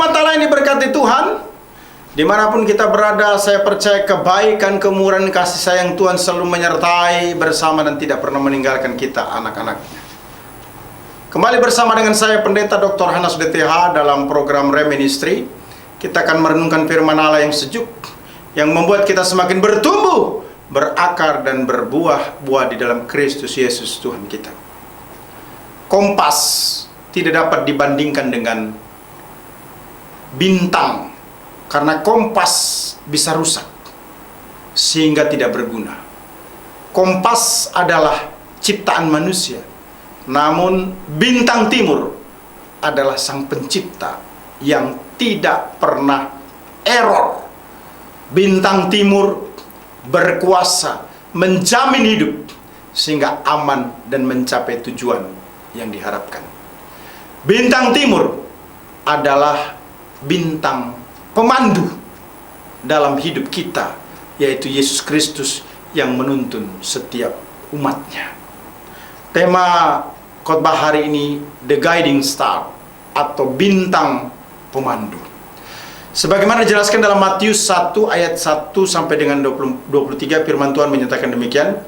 umat Allah yang diberkati Tuhan, dimanapun kita berada, saya percaya kebaikan, kemurahan, kasih sayang Tuhan selalu menyertai bersama dan tidak pernah meninggalkan kita anak-anaknya. Kembali bersama dengan saya Pendeta Dr. Hanas DTH dalam program Reministry. Kita akan merenungkan firman Allah yang sejuk, yang membuat kita semakin bertumbuh, berakar dan berbuah-buah di dalam Kristus Yesus Tuhan kita. Kompas tidak dapat dibandingkan dengan bintang, karena kompas bisa rusak sehingga tidak berguna. Kompas adalah ciptaan manusia, namun bintang timur adalah sang pencipta yang tidak pernah error. Bintang timur berkuasa menjamin hidup sehingga aman dan mencapai tujuan yang diharapkan. Bintang timur adalah bintang pemandu dalam hidup kita, yaitu Yesus Kristus yang menuntun setiap umatnya. Tema khotbah hari ini, The Guiding Star, atau bintang pemandu. Sebagaimana dijelaskan dalam Matius 1 ayat 1 sampai dengan 23, firman Tuhan menyatakan demikian.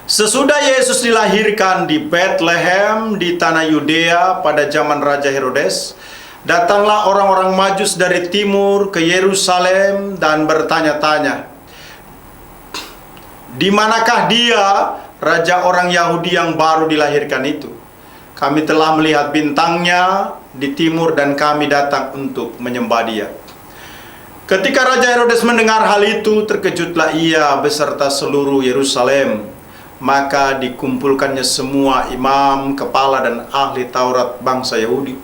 Sesudah Yesus dilahirkan di Bethlehem di tanah Yudea pada zaman Raja Herodes, datanglah orang-orang Majus dari timur ke Yerusalem dan bertanya-tanya, "Di manakah dia, raja orang Yahudi yang baru dilahirkan itu? Kami telah melihat bintangnya di timur dan kami datang untuk menyembah dia." Ketika Raja Herodes mendengar hal itu, terkejutlah ia beserta seluruh Yerusalem. Maka dikumpulkannya semua imam, kepala dan ahli Taurat bangsa Yahudi.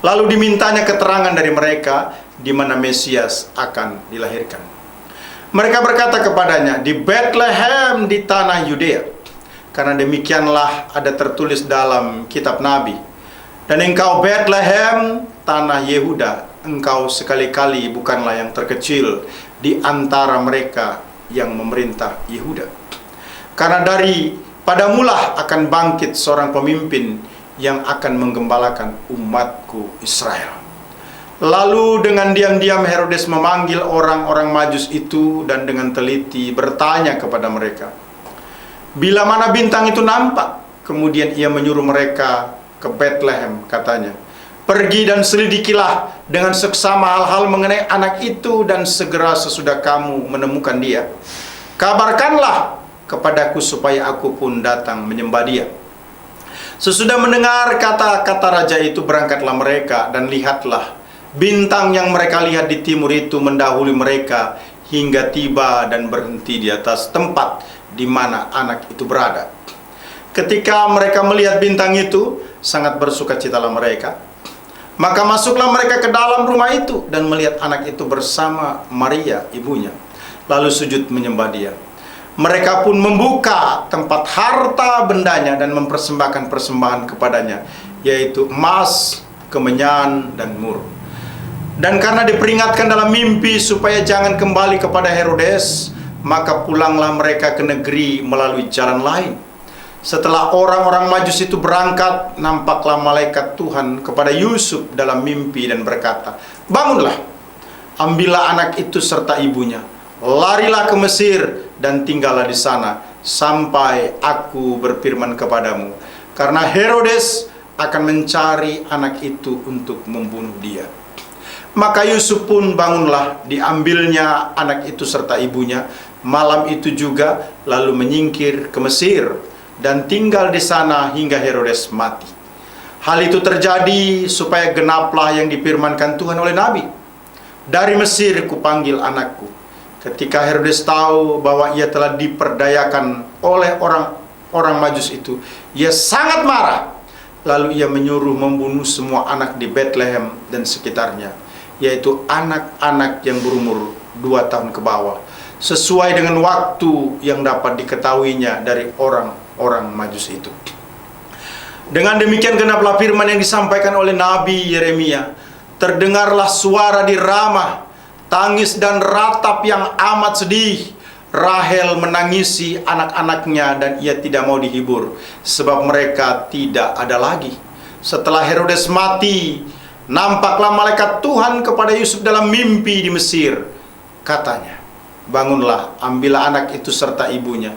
Lalu dimintanya keterangan dari mereka di mana Mesias akan dilahirkan. Mereka berkata kepadanya, "Di Bethlehem di tanah Yudea, karena demikianlah ada tertulis dalam kitab Nabi. Dan engkau Bethlehem, tanah Yehuda, engkau sekali-kali bukanlah yang terkecil di antara mereka yang memerintah Yehuda. Karena pada mula akan bangkit seorang pemimpin yang akan menggembalakan umatku Israel." Lalu dengan diam-diam Herodes memanggil orang-orang Majus itu dan dengan teliti bertanya kepada mereka, "Bila mana bintang itu nampak?" Kemudian ia menyuruh mereka ke Bethlehem, katanya, "Pergi dan selidikilah dengan seksama hal-hal mengenai anak itu, dan segera sesudah kamu menemukan dia, kabarkanlah kepadaku supaya aku pun datang menyembah dia." Sesudah mendengar kata-kata raja itu, berangkatlah mereka, dan lihatlah, bintang yang mereka lihat di timur itu mendahului mereka hingga tiba dan berhenti di atas tempat di mana anak itu berada. Ketika mereka melihat bintang itu, sangat bersukacitalah mereka. Maka masuklah mereka ke dalam rumah itu dan melihat anak itu bersama Maria ibunya, lalu sujud menyembah dia. Mereka pun membuka tempat harta bendanya dan mempersembahkan persembahan kepadanya, yaitu emas, kemenyan, dan mur. Dan karena diperingatkan dalam mimpi supaya jangan kembali kepada Herodes, maka pulanglah mereka ke negeri melalui jalan lain. Setelah orang-orang Majus itu berangkat, nampaklah malaikat Tuhan kepada Yusuf dalam mimpi dan berkata, "Bangunlah, ambillah anak itu serta ibunya, larilah ke Mesir dan tinggallah di sana sampai aku berfirman kepadamu, karena Herodes akan mencari anak itu untuk membunuh dia." Maka Yusuf pun bangunlah, diambilnya anak itu serta ibunya malam itu juga, lalu menyingkir ke Mesir dan tinggal di sana hingga Herodes mati. Hal itu terjadi supaya genaplah yang difirmankan Tuhan oleh Nabi, "Dari Mesir kupanggil anakku." Ketika Herodes tahu bahwa ia telah diperdayakan oleh orang Majus itu, ia sangat marah. Lalu ia menyuruh membunuh semua anak di Bethlehem dan sekitarnya, yaitu anak-anak yang berumur 2 tahun ke bawah, sesuai dengan waktu yang dapat diketahuinya dari orang-orang Majus itu. Dengan demikian genaplah firman yang disampaikan oleh Nabi Yeremia, "Terdengarlah suara di Rama, tangis dan ratap yang amat sedih. Rahel menangisi anak-anaknya dan ia tidak mau dihibur, sebab mereka tidak ada lagi." Setelah Herodes mati, nampaklah malaikat Tuhan kepada Yusuf dalam mimpi di Mesir. Katanya, bangunlah, ambillah anak itu serta ibunya,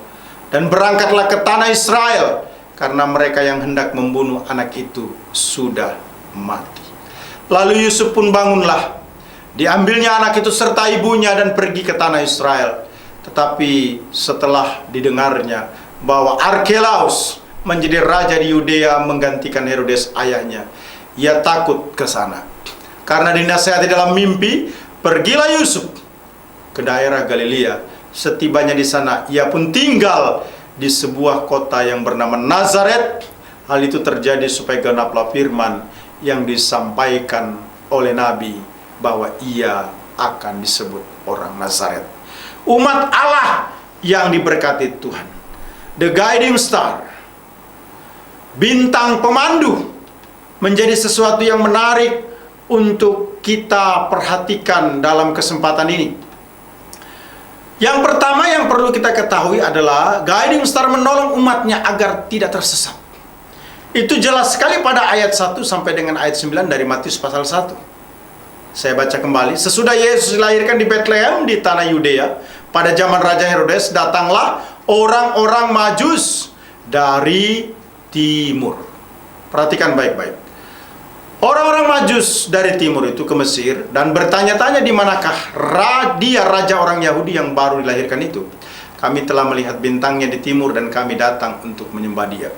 dan berangkatlah ke tanah Israel, karena mereka yang hendak membunuh anak itu sudah mati. Lalu Yusuf pun bangunlah, diambilnya anak itu serta ibunya dan pergi ke tanah Israel. Tetapi setelah didengarnya bahwa Arkelaus menjadi raja di Yudea menggantikan Herodes ayahnya, ia takut ke sana. Karena dinasihati dalam mimpi, pergilah Yusuf ke daerah Galilea. Setibanya di sana, ia pun tinggal di sebuah kota yang bernama Nazaret. Hal itu terjadi supaya genaplah firman yang disampaikan oleh Nabi bahwa ia akan disebut orang Nazaret, umat Allah yang diberkati Tuhan. The guiding star, bintang pemandu, menjadi sesuatu yang menarik untuk kita perhatikan dalam kesempatan ini. Yang pertama yang perlu kita ketahui adalah guiding star menolong umatnya agar tidak tersesat. Itu jelas sekali pada ayat 1 sampai dengan ayat 9 dari Matius pasal 1. Saya baca kembali. Sesudah Yesus dilahirkan di Betlehem di tanah Yudea, pada zaman Raja Herodes, datanglah orang-orang Majus dari timur. Perhatikan baik-baik. Orang-orang Majus dari timur itu ke Mesir dan bertanya-tanya di manakah dia raja orang Yahudi yang baru dilahirkan itu. Kami telah melihat bintangnya di timur dan kami datang untuk menyembah dia.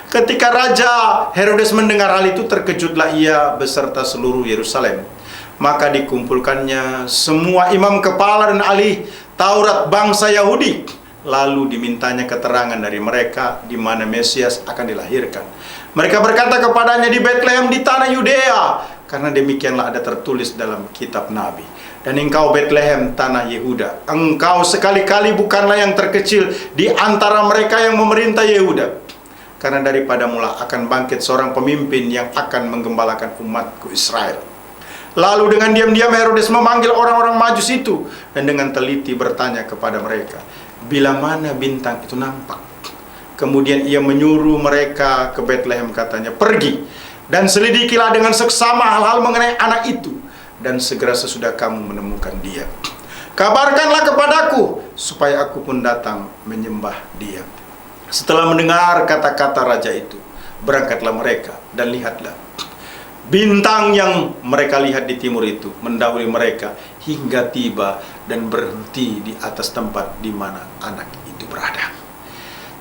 Ketika Raja Herodes mendengar hal itu, terkejutlah ia beserta seluruh Yerusalem. Maka dikumpulkannya semua imam kepala dan ahli Taurat bangsa Yahudi. Lalu dimintanya keterangan dari mereka di mana Mesias akan dilahirkan. Mereka berkata kepadanya, di Betlehem di tanah Yudea, karena demikianlah ada tertulis dalam kitab Nabi. Dan engkau Betlehem tanah Yehuda, engkau sekali-kali bukanlah yang terkecil di antara mereka yang memerintah Yehuda. Karena daripada mula akan bangkit seorang pemimpin yang akan menggembalakan umatku Israel. Lalu dengan diam-diam Herodes memanggil orang-orang Majus itu dan dengan teliti bertanya kepada mereka, bila mana bintang itu nampak. Kemudian ia menyuruh mereka ke Betlehem, katanya, pergi dan selidikilah dengan seksama hal-hal mengenai anak itu, dan segera sesudah kamu menemukan dia, kabarkanlah kepadaku supaya aku pun datang menyembah dia. Setelah mendengar kata-kata raja itu, berangkatlah mereka dan lihatlah, bintang yang mereka lihat di timur itu mendahului mereka hingga tiba dan berhenti di atas tempat di mana anak itu berada.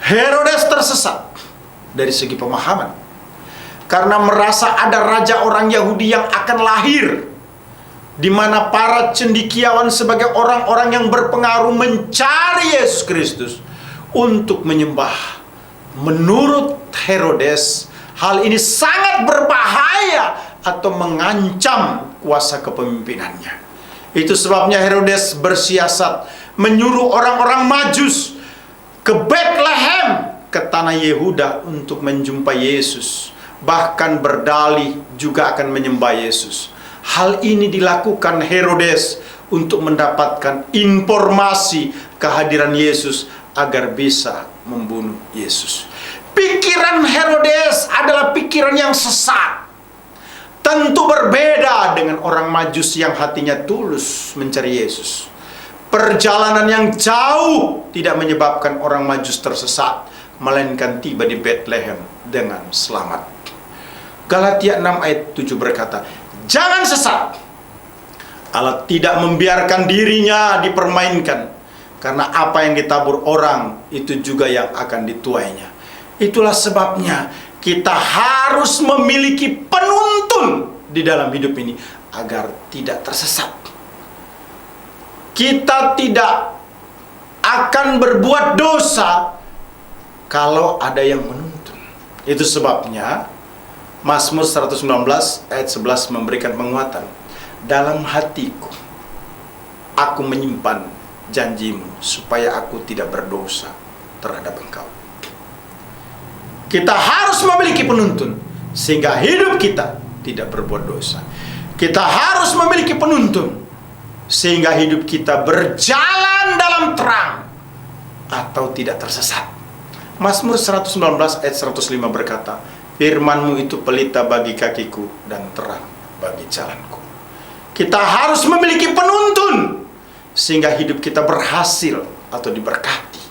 Herodes tersesat dari segi pemahaman karena merasa ada raja orang Yahudi yang akan lahir, di mana para cendekiawan sebagai orang-orang yang berpengaruh mencari Yesus Kristus untuk menyembah. Menurut Herodes, hal ini sangat berbahaya atau mengancam kuasa kepemimpinannya. Itu sebabnya Herodes bersiasat menyuruh orang-orang Majus ke Betlehem, ke tanah Yehuda untuk menjumpai Yesus. Bahkan berdalih juga akan menyembah Yesus. Hal ini dilakukan Herodes untuk mendapatkan informasi kehadiran Yesus agar bisa membunuh Yesus. Pikiran Herodes adalah pikiran yang sesat. Tentu berbeda dengan orang Majus yang hatinya tulus mencari Yesus. Perjalanan yang jauh tidak menyebabkan orang Majus tersesat, melainkan tiba di Betlehem dengan selamat. Galatia 6 ayat 7 berkata, jangan sesat. Allah tidak membiarkan dirinya dipermainkan, karena apa yang ditabur orang itu juga yang akan dituainya. Itulah sebabnya kita harus memiliki penuntun di dalam hidup ini agar tidak tersesat. Kita tidak akan berbuat dosa kalau ada yang menuntun. Itu sebabnya Mazmur 119 ayat 11 memberikan penguatan. Dalam hatiku aku menyimpan janjimu supaya aku tidak berdosa terhadap engkau. Kita harus memiliki penuntun sehingga hidup kita tidak berbuat dosa. Kita harus memiliki penuntun sehingga hidup kita berjalan dalam terang atau tidak tersesat. Mazmur 119 ayat 105 berkata, firman-Mu itu pelita bagi kakiku dan terang bagi bagi jalanku. Kita harus memiliki penuntun sehingga hidup kita berhasil atau diberkati.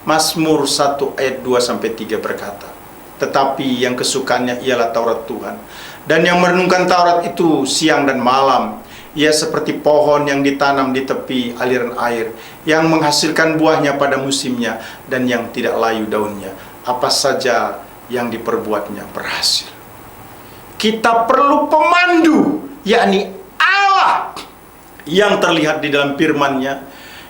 Mazmur 1 ayat 2-3 berkata, tetapi yang kesukaannya ialah Taurat Tuhan, dan yang merenungkan Taurat itu siang dan malam. Ia seperti pohon yang ditanam di tepi aliran air, yang menghasilkan buahnya pada musimnya, dan yang tidak layu daunnya. Apa saja yang diperbuatnya berhasil. Kita perlu pemandu, yakni Allah yang terlihat di dalam firman-Nya,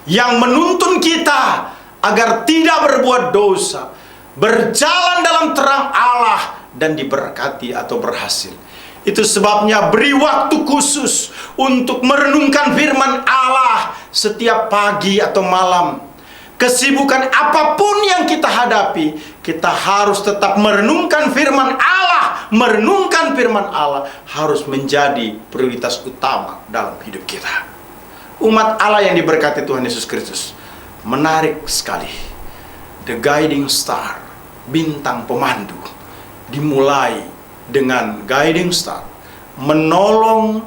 yang menuntun kita agar tidak berbuat dosa, berjalan dalam terang Allah, dan diberkati atau berhasil. Itu sebabnya beri waktu khusus untuk merenungkan firman Allah setiap pagi atau malam. Kesibukan apapun yang kita hadapi, kita harus tetap merenungkan firman Allah. Merenungkan firman Allah harus menjadi prioritas utama dalam hidup kita. Umat Allah yang diberkati Tuhan Yesus Kristus, menarik sekali. The guiding star, bintang pemandu, dimulai dengan guiding star, menolong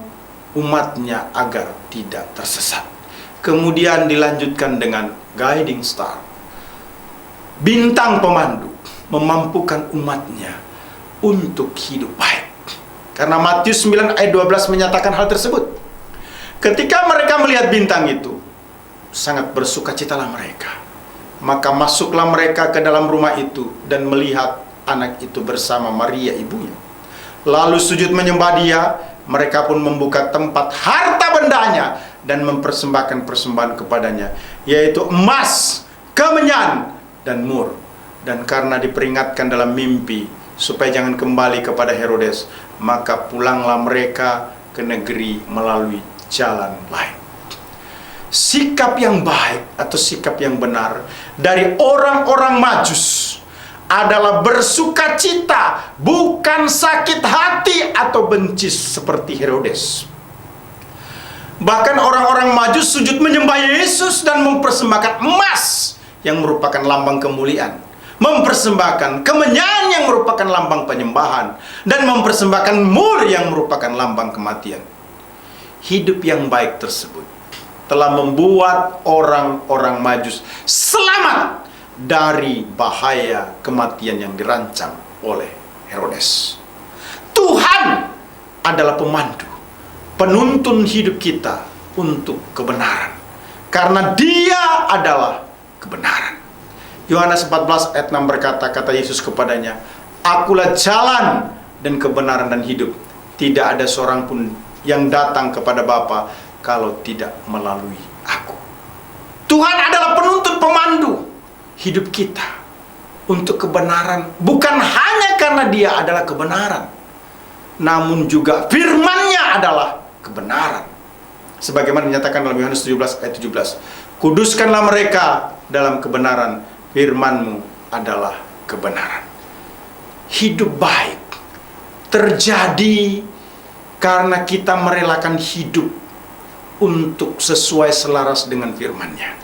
umatnya agar tidak tersesat. Kemudian dilanjutkan dengan guiding star, bintang pemandu, memampukan umatnya untuk hidup baik. Karena Matius 9 ayat 12 menyatakan hal tersebut. Ketika mereka melihat bintang itu, sangat bersukacitalah mereka. Maka masuklah mereka ke dalam rumah itu dan melihat anak itu bersama Maria ibunya. Lalu sujud menyembah dia. Mereka pun membuka tempat harta bendanya dan mempersembahkan persembahan kepadanya, yaitu emas, kemenyan, dan mur. Dan karena diperingatkan dalam mimpi supaya jangan kembali kepada Herodes, maka pulanglah mereka ke negeri melalui jalan lain. Sikap yang baik atau sikap yang benar dari orang-orang Majus adalah bersukacita, bukan sakit hati atau benci seperti Herodes. Bahkan orang-orang Majus sujud menyembah Yesus dan mempersembahkan emas yang merupakan lambang kemuliaan, mempersembahkan kemenyan yang merupakan lambang penyembahan, dan mempersembahkan mur yang merupakan lambang kematian. Hidup yang baik tersebut telah membuat orang-orang Majus selamat dari bahaya kematian yang dirancang oleh Herodes. Tuhan adalah pemandu, penuntun hidup kita untuk kebenaran, karena Dia adalah kebenaran. Yohanes 14 ayat 6 berkata, kata Yesus kepadanya, Akulah jalan dan kebenaran dan hidup. Tidak ada seorang pun yang datang kepada Bapa kalau tidak melalui Aku. Tuhan adalah penuntun pemandu hidup kita untuk kebenaran, bukan hanya karena Dia adalah kebenaran, namun juga firman-Nya adalah kebenaran. Sebagaimana dinyatakan dalam Yohanes 17 ayat 17, Kuduskanlah mereka dalam kebenaran, firman-Mu adalah kebenaran. Hidup baik terjadi karena kita merelakan hidup untuk sesuai selaras dengan firman-Nya.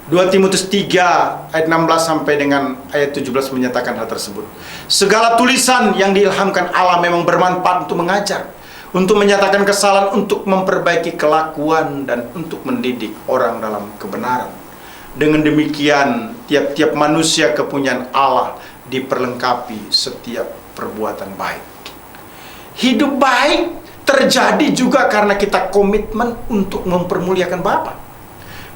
2 Timotius 3 ayat 16 sampai dengan ayat 17 menyatakan hal tersebut. Segala tulisan yang diilhamkan Allah memang bermanfaat untuk mengajar, untuk menyatakan kesalahan, untuk memperbaiki kelakuan, dan untuk mendidik orang dalam kebenaran. Dengan demikian, tiap-tiap manusia kepunyaan Allah diperlengkapi setiap perbuatan baik. Hidup baik terjadi juga karena kita komitmen untuk mempermuliakan Bapa.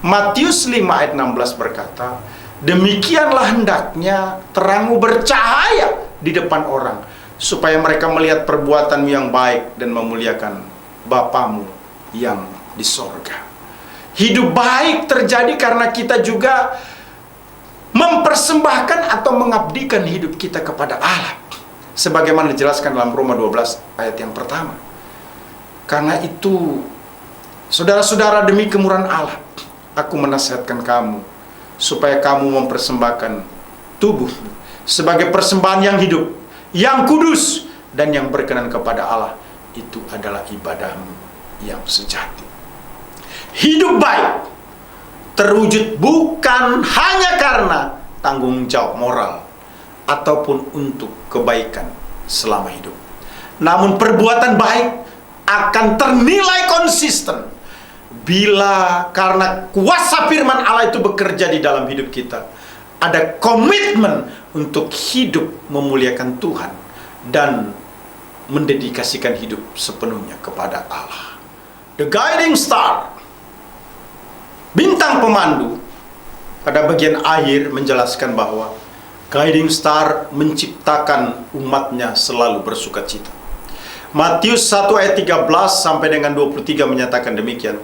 Matius 5 ayat 16 berkata, demikianlah hendaknya terangmu bercahaya di depan orang, supaya mereka melihat perbuatanmu yang baik dan memuliakan Bapamu yang di sorga. Hidup baik terjadi karena kita juga mempersembahkan atau mengabdikan hidup kita kepada Allah, sebagaimana dijelaskan dalam Roma 12 ayat yang pertama. Karena itu, saudara-saudara, demi kemurahan Allah, aku menasihatkan kamu supaya kamu mempersembahkan tubuhmu sebagai persembahan yang hidup, yang kudus, dan yang berkenan kepada Allah. Itu adalah ibadahmu yang sejati. Hidup baik terwujud bukan hanya karena tanggung jawab moral ataupun untuk kebaikan selama hidup, namun perbuatan baik akan ternilai konsisten bila karena kuasa firman Allah itu bekerja di dalam hidup kita. Ada komitmen untuk hidup memuliakan Tuhan dan mendedikasikan hidup sepenuhnya kepada Allah. The guiding star, bintang pemandu, pada bagian akhir menjelaskan bahwa guiding star menciptakan umatnya selalu bersuka cita. Matius 1 ayat 13 sampai dengan 23 menyatakan demikian.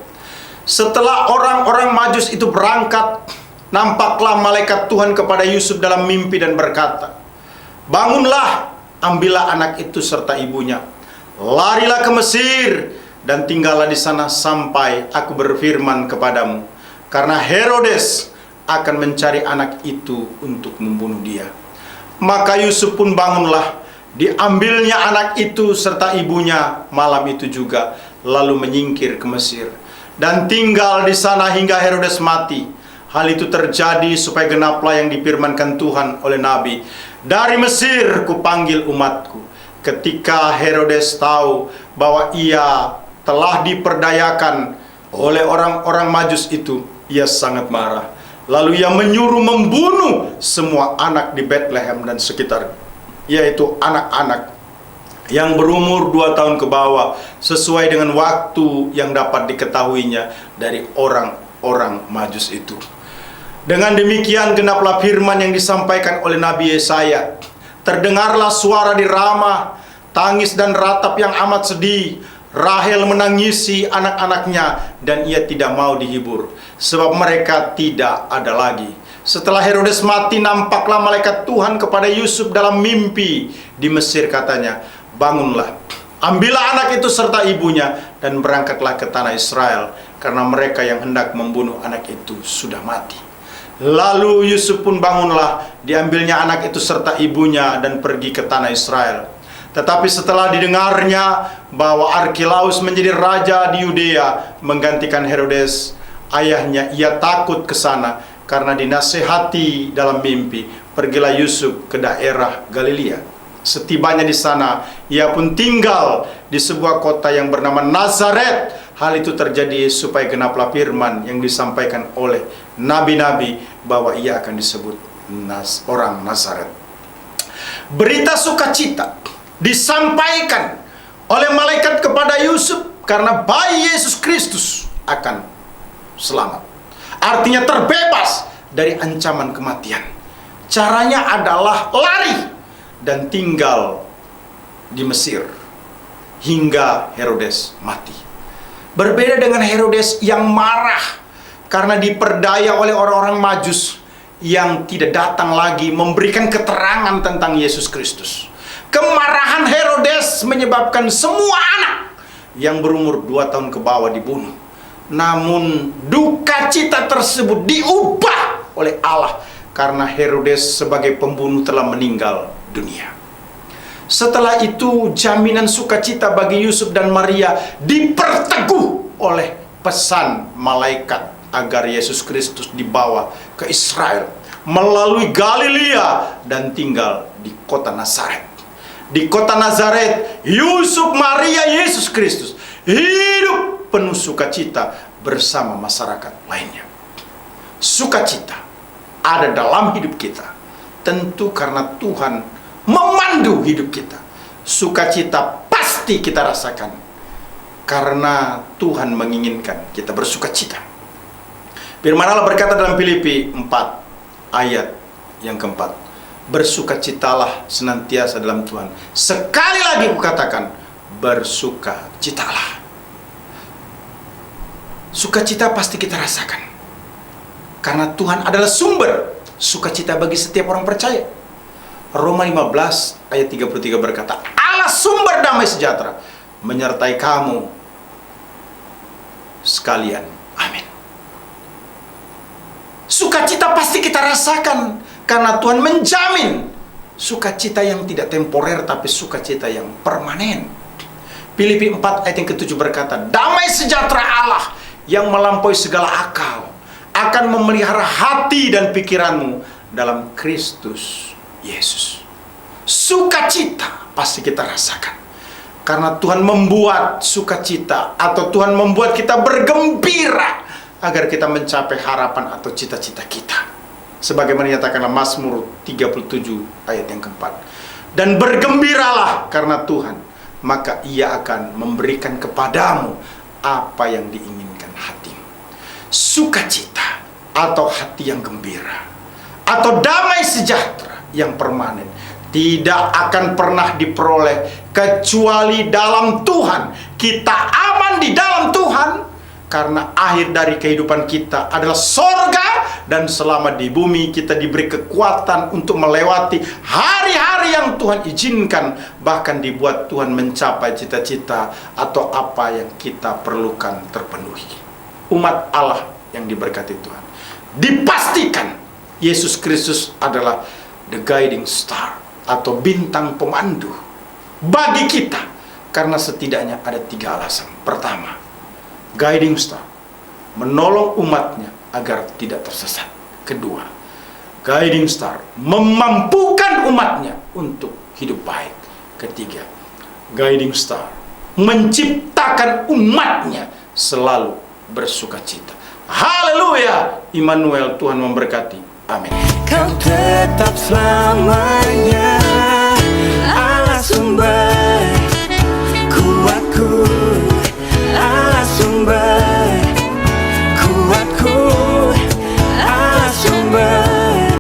Setelah orang-orang Majus itu berangkat, nampaklah malaikat Tuhan kepada Yusuf dalam mimpi dan berkata, "Bangunlah, ambillah anak itu serta ibunya, larilah ke Mesir dan tinggallah di sana sampai aku berfirman kepadamu, karena Herodes akan mencari anak itu untuk membunuh dia." Maka Yusuf pun bangunlah, diambilnya anak itu serta ibunya malam itu juga, lalu menyingkir ke Mesir dan tinggal di sana hingga Herodes mati. Hal itu terjadi supaya genaplah yang difirmankan Tuhan oleh nabi, "Dari Mesir kupanggil umatku." Ketika Herodes tahu bahwa ia telah diperdayakan oleh orang-orang Majus itu, ia sangat marah. Lalu ia menyuruh membunuh semua anak di Bethlehem dan sekitar, yaitu anak-anak yang berumur 2 tahun ke bawah, sesuai dengan waktu yang dapat diketahuinya dari orang-orang Majus itu. Dengan demikian genaplah firman yang disampaikan oleh Nabi Yesaya. Terdengarlah suara di Rama, tangis dan ratap yang amat sedih. Rahel menangisi anak-anaknya dan ia tidak mau dihibur, sebab mereka tidak ada lagi. Setelah Herodes mati, nampaklah malaikat Tuhan kepada Yusuf dalam mimpi di Mesir, katanya, "Bangunlah, ambillah anak itu serta ibunya dan berangkatlah ke tanah Israel, karena mereka yang hendak membunuh anak itu sudah mati." Lalu Yusuf pun bangunlah, diambilnya anak itu serta ibunya dan pergi ke tanah Israel. Tetapi setelah didengarnya bahwa Arkelaus menjadi raja di Yudea menggantikan Herodes, ayahnya, ia takut ke sana karena dinasehati dalam mimpi. Pergilah Yusuf ke daerah Galilea. Setibanya di sana, ia pun tinggal di sebuah kota yang bernama Nazaret. Hal itu terjadi supaya genaplah firman yang disampaikan oleh nabi-nabi bahwa ia akan disebut orang Nazaret. Berita sukacita disampaikan oleh malaikat kepada Yusuf karena bayi Yesus Kristus akan selamat. Artinya terbebas dari ancaman kematian. Caranya adalah lari dan tinggal di Mesir hingga Herodes mati. Berbeda dengan Herodes yang marah karena diperdaya oleh orang-orang Majus yang tidak datang lagi memberikan keterangan tentang Yesus Kristus. Kemarahan Herodes menyebabkan semua anak yang berumur 2 tahun ke bawah dibunuh. Namun duka cita tersebut diubah oleh Allah karena Herodes sebagai pembunuh telah meninggal dunia. Setelah itu jaminan sukacita bagi Yusuf dan Maria diperteguh oleh pesan malaikat agar Yesus Kristus dibawa ke Israel melalui Galilea dan tinggal di kota Nazaret. Di kota Nazaret, Yusuf, Maria, Yesus Kristus hidup penuh sukacita bersama masyarakat lainnya. Sukacita ada dalam hidup kita tentu karena Tuhan memandu hidup kita. Sukacita pasti kita rasakan karena Tuhan menginginkan kita bersukacita. Firman Allah berkata dalam Filipi 4 ayat yang keempat, "Bersukacitalah senantiasa dalam Tuhan. Sekali lagi kukatakan, bersukacitalah." Sukacita pasti kita rasakan karena Tuhan adalah sumber sukacita bagi setiap orang percaya. Roma 15 ayat 33 berkata, "Allah sumber damai sejahtera menyertai kamu sekalian." Amin. Sukacita pasti kita rasakan karena Tuhan menjamin sukacita yang tidak temporer tapi sukacita yang permanen. Filipi 4 ayat yang ke-7 berkata, "Damai sejahtera Allah yang melampaui segala akal akan memelihara hati dan pikiranmu dalam Kristus Yesus." Sukacita pasti kita rasakan Karena Tuhan membuat sukacita, atau Tuhan membuat kita bergembira agar kita mencapai harapan atau cita-cita kita. Sebagaimana nyatakanlah Mazmur 37 ayat yang keempat. Dan bergembiralah karena Tuhan, maka Ia akan memberikan kepadamu apa yang diinginkan hatimu. Sukacita atau hati yang gembira, atau damai sejahtera yang permanen, tidak akan pernah diperoleh kecuali dalam Tuhan. Kita aman di dalam Tuhan karena akhir dari kehidupan kita adalah sorga, dan selama di bumi kita diberi kekuatan untuk melewati hari-hari yang Tuhan izinkan, bahkan dibuat Tuhan mencapai cita-cita atau apa yang kita perlukan terpenuhi. Umat Allah yang diberkati Tuhan, dipastikan Yesus Kristus adalah the guiding star atau bintang pemandu bagi kita, karena setidaknya ada 3 alasan. Pertama, guiding star menolong umatnya agar tidak tersesat. Kedua, guiding star memampukan umatnya untuk hidup baik. Ketiga, guiding star menciptakan umatnya selalu bersukacita. Haleluya, Immanuel, Tuhan memberkati. Amin. Kau tetap selamanya Allah sumber